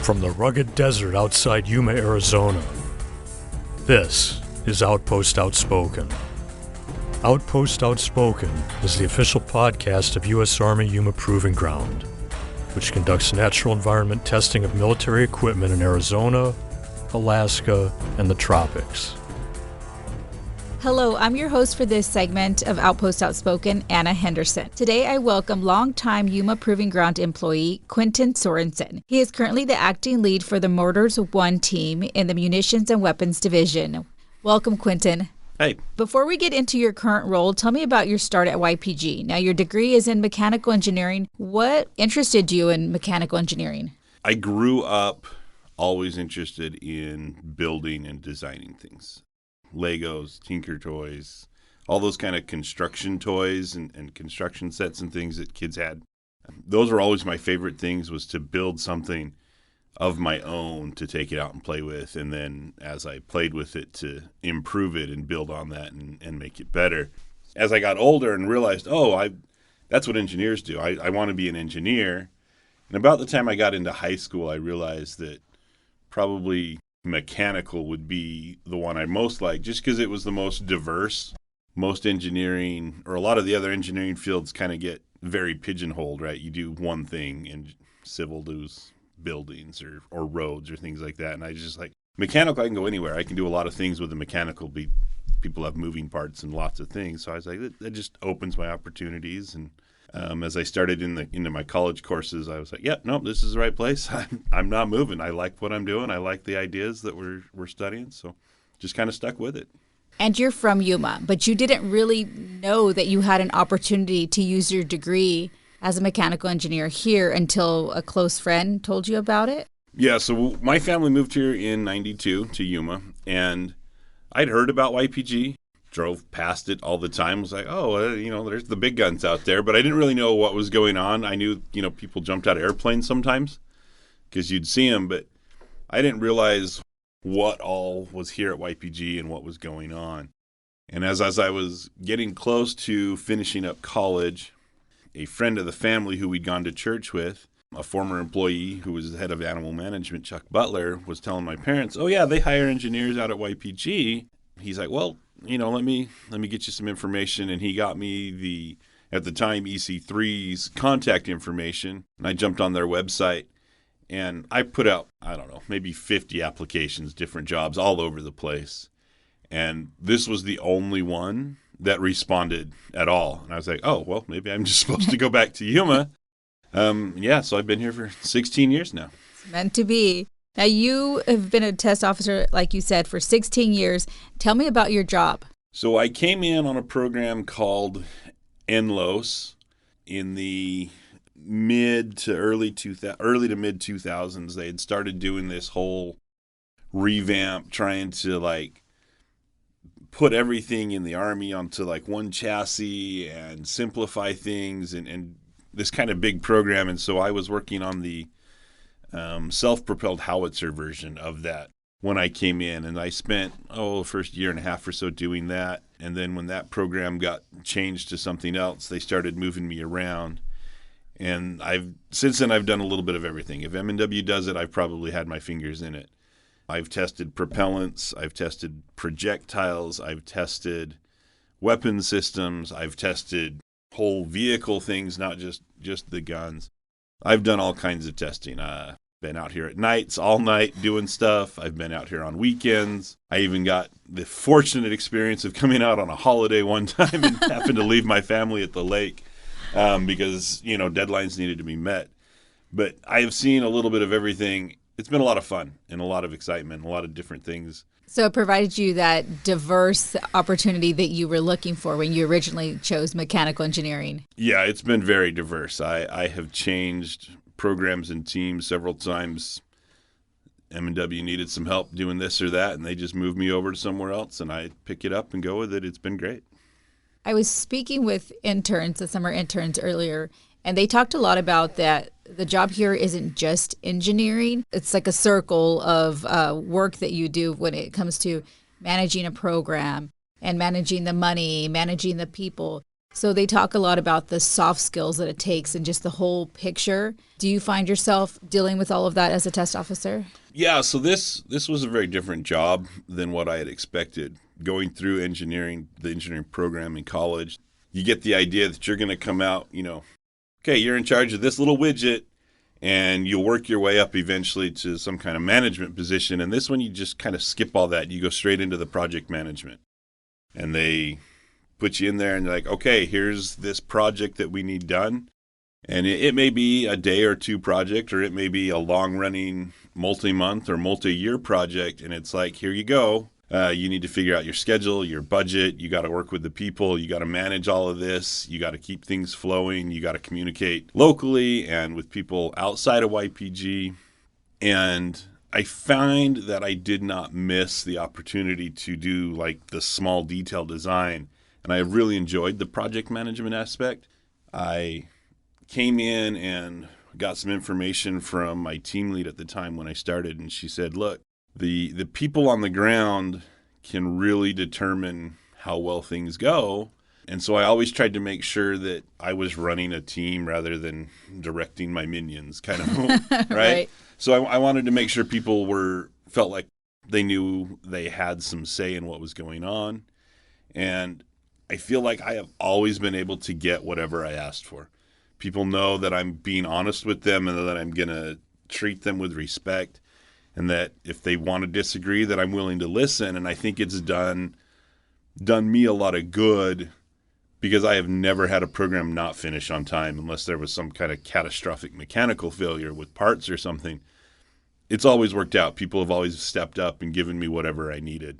From the rugged desert outside Yuma, Arizona, this is Outpost Outspoken. Outpost Outspoken is the official podcast of U.S. Army Yuma Proving Ground, which conducts natural environment testing of military equipment in Arizona, Alaska, and the tropics. Hello, I'm your host for this segment of Outpost Outspoken, Ana Henderson. Today I welcome longtime Yuma Proving Ground employee Quentin Sorenson. He is currently the acting lead for the Mortars 1 team in the Munitions and Weapons division. Welcome, Quentin. Hey. Before we get into your current role, tell me about your start at YPG. Now, your degree is in mechanical engineering. What interested you in mechanical engineering? I grew up always interested in building and designing things. Legos, Tinker Toys, all those kind of construction toys and construction sets and things that kids had. Those were always my favorite things, was to build something of my own to take it out and play with. And then as I played with it, to improve it and build on that and make it better. As I got older and realized, that's what engineers do. I want to be an engineer. And about the time I got into high school, I realized that probably mechanical would be the one I most liked, just because it was the most diverse. Most engineering, or a lot of the other engineering fields, kind of get very pigeonholed, right? You do one thing, and civil does buildings or roads or things like that. And I just like mechanical, I can go anywhere. I can do a lot of things with the mechanical. People have moving parts and lots of things. So I was like, that just opens my opportunities. And as I started into my college courses, I was like, this is the right place. I'm not moving. I like what I'm doing. I like the ideas that we're studying. So just kind of stuck with it. And you're from Yuma, but you didn't really know that you had an opportunity to use your degree as a mechanical engineer here until a close friend told you about it? Yeah, so my family moved here in 92 to Yuma, and I'd heard about YPG. Drove past it all the time. Was like, there's the big guns out there. But I didn't really know what was going on. I knew, people jumped out of airplanes sometimes because you'd see them. But I didn't realize what all was here at YPG and what was going on. And as I was getting close to finishing up college, a friend of the family who we'd gone to church with, a former employee who was the head of animal management, Chuck Butler, was telling my parents, they hire engineers out at YPG. He's like, let me get you some information. And he got me at the time, EC3's contact information. And I jumped on their website and I put out, maybe 50 applications, different jobs all over the place. And this was the only one that responded at all. And I was like, maybe I'm just supposed to go back to Yuma. So I've been here for 16 years now. It's meant to be. Now, you have been a test officer, like you said, for 16 years. Tell me about your job. So I came in on a program called NLOS in the mid to mid 2000s. They had started doing this whole revamp, trying to put everything in the Army onto one chassis and simplify things and this kind of big program. And so I was working on the self-propelled howitzer version of that when I came in, and I spent the first year and a half or so doing that. And then when that program got changed to something else, they started moving me around. And since then I've done a little bit of everything. If M&W does it, I've probably had my fingers in it. I've tested propellants, I've tested projectiles, I've tested weapon systems, I've tested whole vehicle things, not just the guns. I've done all kinds of testing. Been out here at nights, all night doing stuff. I've been out here on weekends. I even got the fortunate experience of coming out on a holiday one time and happened to leave my family at the lake because, deadlines needed to be met. But I have seen a little bit of everything. It's been a lot of fun and a lot of excitement, a lot of different things. So it provided you that diverse opportunity that you were looking for when you originally chose mechanical engineering. Yeah, it's been very diverse. I have changed programs and teams several times. M&W needed some help doing this or that, and they just moved me over to somewhere else, and I pick it up and go with it. It's been great. I was speaking with the summer interns earlier, and they talked a lot about that the job here isn't just engineering. It's like a circle of work that you do when it comes to managing a program and managing the money, managing the people. So they talk a lot about the soft skills that it takes and just the whole picture. Do you find yourself dealing with all of that as a test officer? Yeah, so this was a very different job than what I had expected. Going through the engineering program in college, you get the idea that you're going to come out, okay, you're in charge of this little widget, and you'll work your way up eventually to some kind of management position. And this one, you just kind of skip all that. You go straight into the project management. And they put you in there and they're like, okay, here's this project that we need done. And it may be a day or two project, or it may be a long-running multi-month or multi-year project. And it's like, here you go. You need to figure out your schedule, your budget. You got to work with the people. You got to manage all of this. You got to keep things flowing. You got to communicate locally and with people outside of YPG. And I find that I did not miss the opportunity to do like the small detail design. And I really enjoyed the project management aspect. I came in and got some information from my team lead at the time when I started. And she said, look, the people on the ground can really determine how well things go. And so I always tried to make sure that I was running a team rather than directing my minions, kind of, right? Right. So I wanted to make sure people felt like they knew they had some say in what was going on. And I feel like I have always been able to get whatever I asked for. People know that I'm being honest with them and that I'm going to treat them with respect. And that if they want to disagree, that I'm willing to listen. And I think it's done me a lot of good because I have never had a program not finish on time unless there was some kind of catastrophic mechanical failure with parts or something. It's always worked out. People have always stepped up and given me whatever I needed.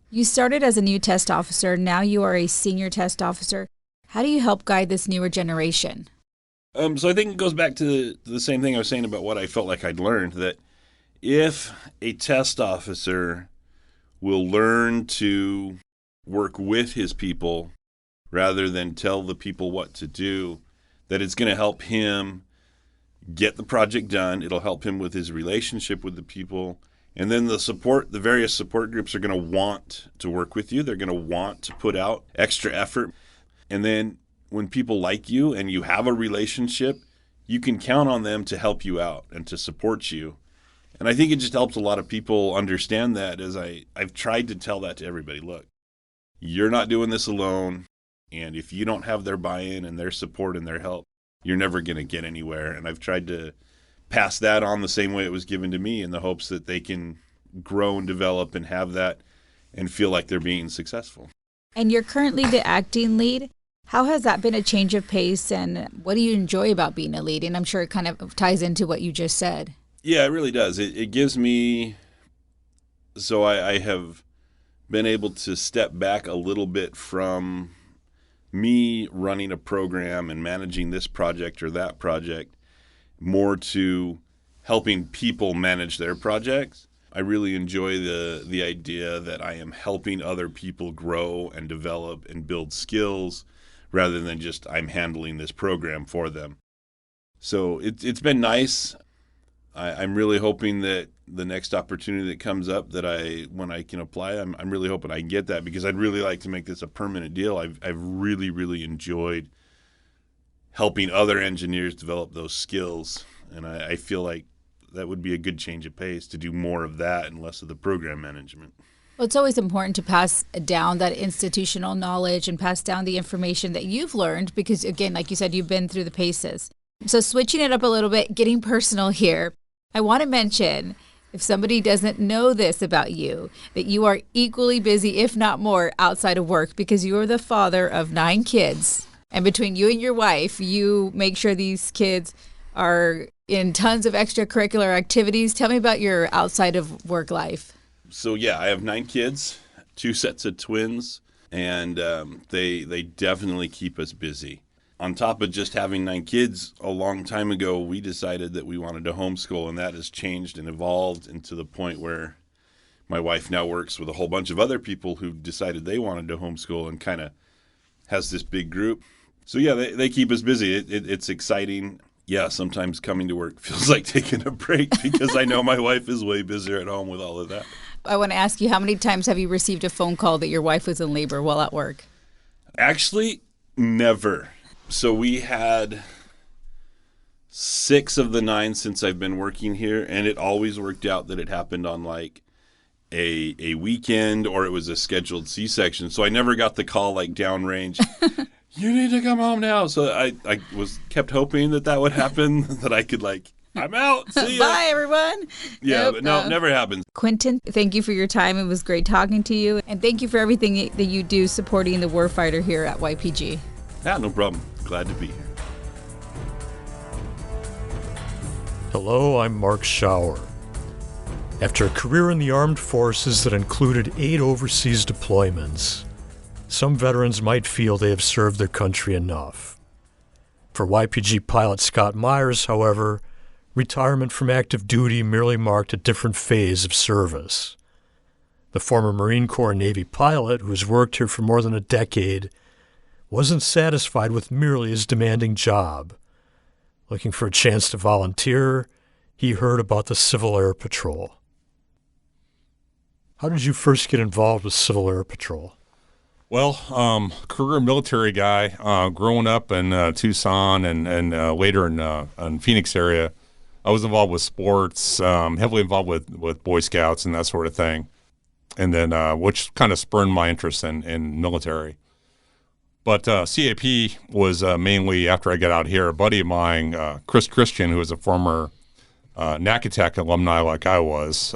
You started as a new test officer. Now you are a senior test officer. How do you help guide this newer generation? So I think it goes back to the same thing I was saying about what I felt like I'd learned, that if a test officer will learn to work with his people rather than tell the people what to do, that it's going to help him get the project done. It'll help him with his relationship with the people. And then the various support groups are going to want to work with you. They're going to want to put out extra effort. And then when people like you and you have a relationship, you can count on them to help you out and to support you. And I think it just helps a lot of people understand that, as I've tried to tell that to everybody. Look, you're not doing this alone. And if you don't have their buy-in and their support and their help, you're never going to get anywhere. And I've tried to pass that on the same way it was given to me in the hopes that they can grow and develop and have that and feel like they're being successful. And you're currently the acting lead. How has that been a change of pace, and what do you enjoy about being a lead? And I'm sure it kind of ties into what you just said. Yeah, it really does. It gives me, so I have been able to step back a little bit from me running a program and managing this project or that project, more to helping people manage their projects. I really enjoy the idea that I am helping other people grow and develop and build skills rather than just I'm handling this program for them. So it's been nice. I'm really hoping that the next opportunity that comes up, that when I can apply, I'm really hoping I can get that, because I'd really like to make this a permanent deal. I've really, really enjoyed helping other engineers develop those skills, and I feel like that would be a good change of pace to do more of that and less of the program management. Well, it's always important to pass down that institutional knowledge and pass down the information that you've learned, because, again, like you said, you've been through the paces. So switching it up a little bit, getting personal here, I want to mention, if somebody doesn't know this about you, that you are equally busy, if not more, outside of work, because you are the father of 9 kids. And between you and your wife, you make sure these kids are in tons of extracurricular activities. Tell me about your outside of work life. So, yeah, I have 9 kids, 2 sets of twins, and they definitely keep us busy. On top of just having 9 kids, a long time ago, we decided that we wanted to homeschool, and that has changed and evolved into the point where my wife now works with a whole bunch of other people who decided they wanted to homeschool and kind of has this big group. So, yeah, they keep us busy. It's exciting. Yeah, sometimes coming to work feels like taking a break because I know my wife is way busier at home with all of that. I want to ask you, how many times have you received a phone call that your wife was in labor while at work? Actually, Never. So we had 6 of the 9 since I've been working here, and it always worked out that it happened on like a weekend, or it was a scheduled C-section. So I never got the call like downrange. You need to come home now. So I kept hoping that would happen, that I could like, I'm out. See ya. Bye, everyone. Yeah, Nope, but no, it never happens. Quentin, thank you for your time. It was great talking to you. And thank you for everything that you do supporting the warfighter here at YPG. Yeah, no problem. Glad to be here. Hello, I'm Mark Schauer. After a career in the armed forces that included 8 overseas deployments, some veterans might feel they have served their country enough. For YPG pilot Scott Myers, however, retirement from active duty merely marked a different phase of service. The former Marine Corps and Navy pilot, who has worked here for more than a decade, wasn't satisfied with merely his demanding job. Looking for a chance to volunteer, he heard about the Civil Air Patrol. How did you first get involved with Civil Air Patrol? Well, career military guy, growing up in Tucson and later in Phoenix area. I was involved with sports, heavily involved with Boy Scouts and that sort of thing, and then which kind of spurred my interest in military. But CAP was mainly after I got out here. A buddy of mine, Chris Christian, who was a former NACATEC alumni like I was,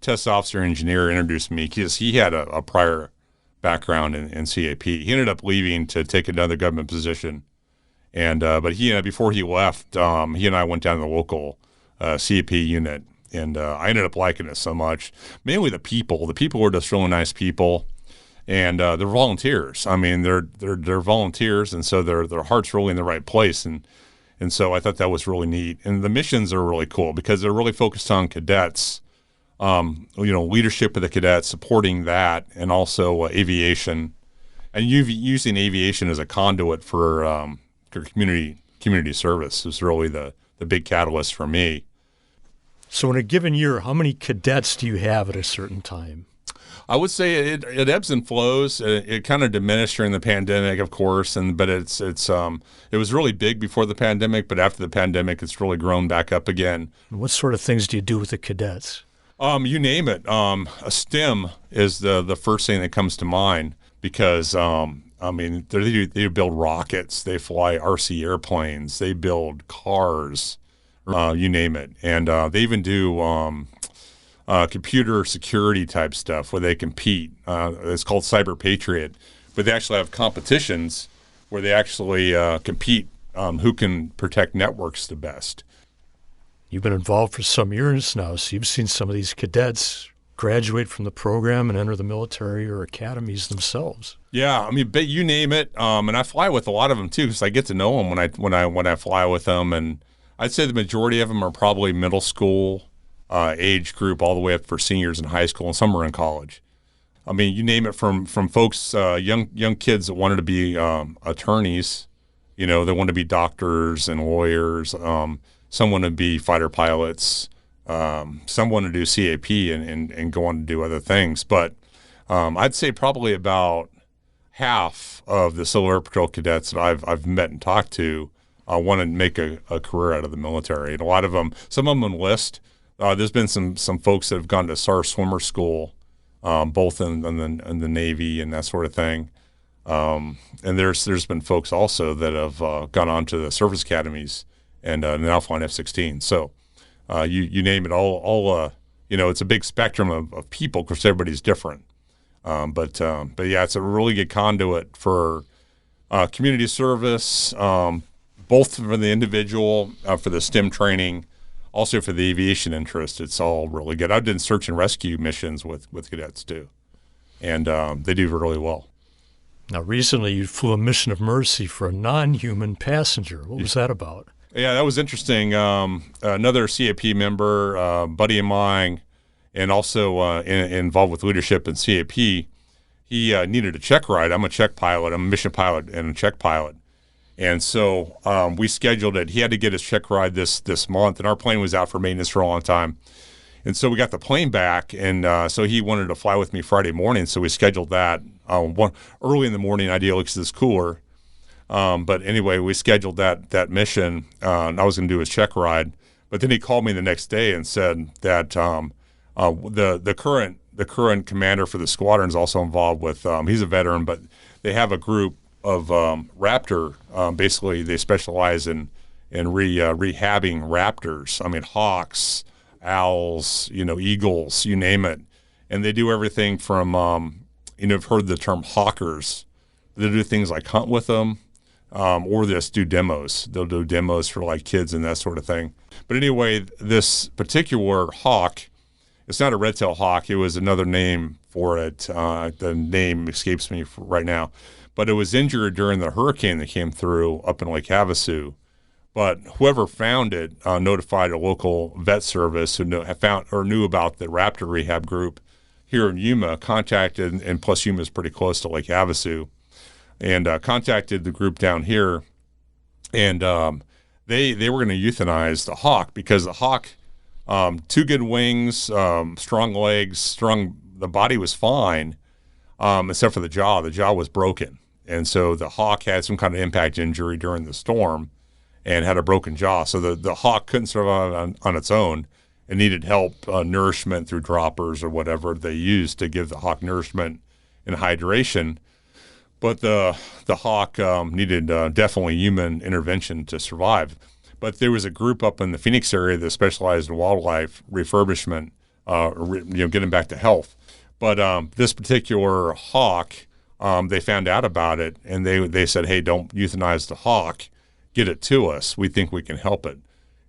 test officer engineer, introduced me because he had a prior background in CAP. He ended up leaving to take another government position. And but he before he left, he and I went down to the local CAP unit, and I ended up liking it so much. Mainly the people. The people were just really nice people, and they're volunteers. I mean, they're volunteers, and so their heart's really in the right place. And so I thought that was really neat. And the missions are really cool because they're really focused on cadets. Leadership of the cadets, supporting that, and also aviation, and using aviation as a conduit for community service is really the big catalyst for me. So in a given year, how many cadets do you have at a certain time? I would say it ebbs and flows. It kind of diminished during the pandemic, of course, but it was really big before the pandemic, but after the pandemic, it's really grown back up again. What sort of things do you do with the cadets? You name it. A STEM is the first thing that comes to mind because they build rockets, they fly RC airplanes, they build cars, you name it, and they even do computer security type stuff where they compete. It's called Cyber Patriot, but they actually have competitions where they actually compete who can protect networks the best. You've been involved for some years now, so you've seen some of these cadets graduate from the program and enter the military or academies themselves. Yeah, I mean, but you name it, and I fly with a lot of them too because I get to know them when I fly with them, and I'd say the majority of them are probably middle school age group all the way up for seniors in high school, and some are in college. I mean, you name it, from folks, young kids that wanted to be attorneys, they wanted to be doctors and lawyers. Some want to be fighter pilots. Some want to do CAP and go on to do other things. But I'd say probably about half of the Civil Air Patrol cadets that I've met and talked to want to make a career out of the military. And a lot of them, some of them enlist. There's been some folks that have gone to SAR swimmer school, both in the Navy and that sort of thing. And there's been folks also that have gone on to the service academies and now flying F-16. So you name it, all it's a big spectrum of people because everybody's different. But yeah, it's a really good conduit for community service, both for the individual, for the STEM training, also for the aviation interest. It's all really good. I've done search and rescue missions with cadets too, and they do really well. Now, recently you flew a mission of mercy for a non-human passenger. What was that about? Yeah, that was interesting. Another CAP member, buddy of mine, and also involved with leadership in CAP, he needed a check ride. I'm a check pilot. I'm a mission pilot and a check pilot. And so we scheduled it. He had to get his check ride this month, and our plane was out for maintenance for a long time. And so we got the plane back, and so he wanted to fly with me Friday morning, so we scheduled that early in the morning, ideally because it's cooler. But anyway, we scheduled that mission, and I was going to do his check ride. But then he called me the next day and said that the current commander for the squadron is also involved with. He's a veteran, but they have a group of Raptor. Basically, they specialize in rehabbing Raptors. I mean, hawks, owls, eagles, you name it, and they do everything from I've heard the term hawkers. They do things like hunt with them, or just do demos. They'll do demos for like kids and that sort of thing. But anyway, this particular hawk, it's not a red-tailed hawk. It was another name for it. The name escapes me right now. But it was injured during the hurricane that came through up in Lake Havasu. But whoever found it notified a local vet service who knew about the Raptor Rehab Group here in Yuma, contacted, and plus Yuma is pretty close to Lake Havasu, and contacted the group down here, and they were going to euthanize the hawk because the hawk, 2 good wings, strong legs, the body was fine, except for the jaw. The jaw was broken. And so the hawk had some kind of impact injury during the storm and had a broken jaw. So the hawk couldn't survive on its own and needed help, nourishment through droppers or whatever they used to give the hawk nourishment and hydration. But the hawk needed definitely human intervention to survive. But there was a group up in the Phoenix area that specialized in wildlife refurbishment, getting back to health. But this particular hawk, they found out about it, and they said, hey, don't euthanize the hawk. Get it to us. We think we can help it.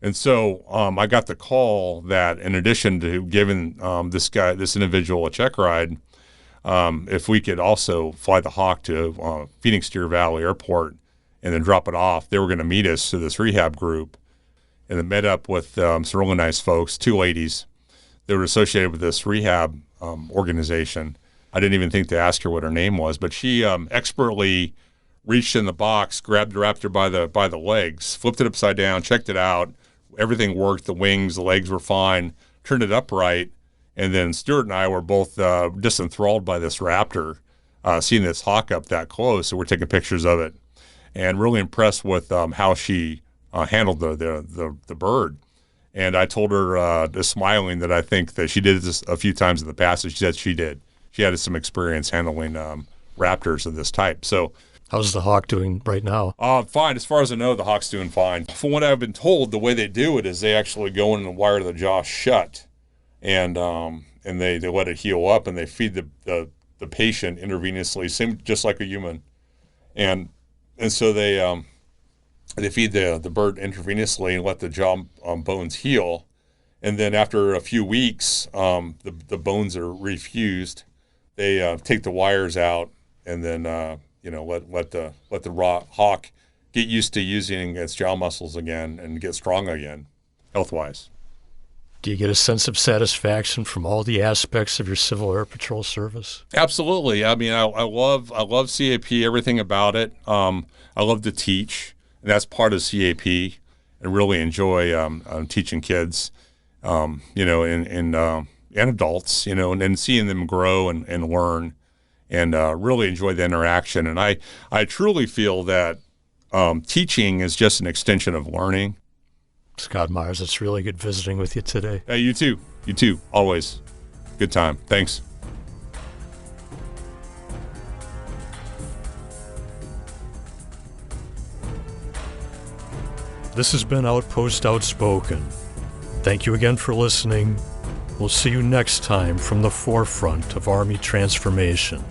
And so I got the call that in addition to giving this individual a check ride, if we could also fly the hawk to Phoenix Deer Valley Airport and then drop it off, they were going to meet us to this rehab group, and then met up with some really nice folks, 2 ladies that were associated with this rehab organization. I didn't even think to ask her what her name was, but she expertly reached in the box, grabbed the raptor by the legs, flipped it upside down, checked it out. Everything worked. The wings, the legs were fine, turned it upright. And then Stuart and I were both just enthralled by this raptor, seeing this hawk up that close. So we're taking pictures of it and really impressed with how she handled the bird. And I told her, just smiling, that I think that she did this a few times in the past. And she said she did. She had some experience handling raptors of this type. So, how's the hawk doing right now? Fine. As far as I know, the hawk's doing fine. From what I've been told, the way they do it is they actually go in and wire the jaw shut, and they let it heal up, and they feed the patient intravenously, same just like a human, and so they feed the bird intravenously and let the jaw bones heal, and then after a few weeks, the bones are refused. They take the wires out, and then let the raw hawk get used to using its jaw muscles again and get strong again, health-wise. Do you get a sense of satisfaction from all the aspects of your Civil Air Patrol service? Absolutely. I mean, I love CAP, everything about it. I love to teach, and that's part of CAP, and really enjoy teaching kids, and adults, and then seeing them grow and learn, and really enjoy the interaction. And I truly feel that teaching is just an extension of learning. Scott Myers, it's really good visiting with you today. Hey, you too. You too. Always. Good time. Thanks. This has been Outpost Outspoken. Thank you again for listening. We'll see you next time from the forefront of Army transformation.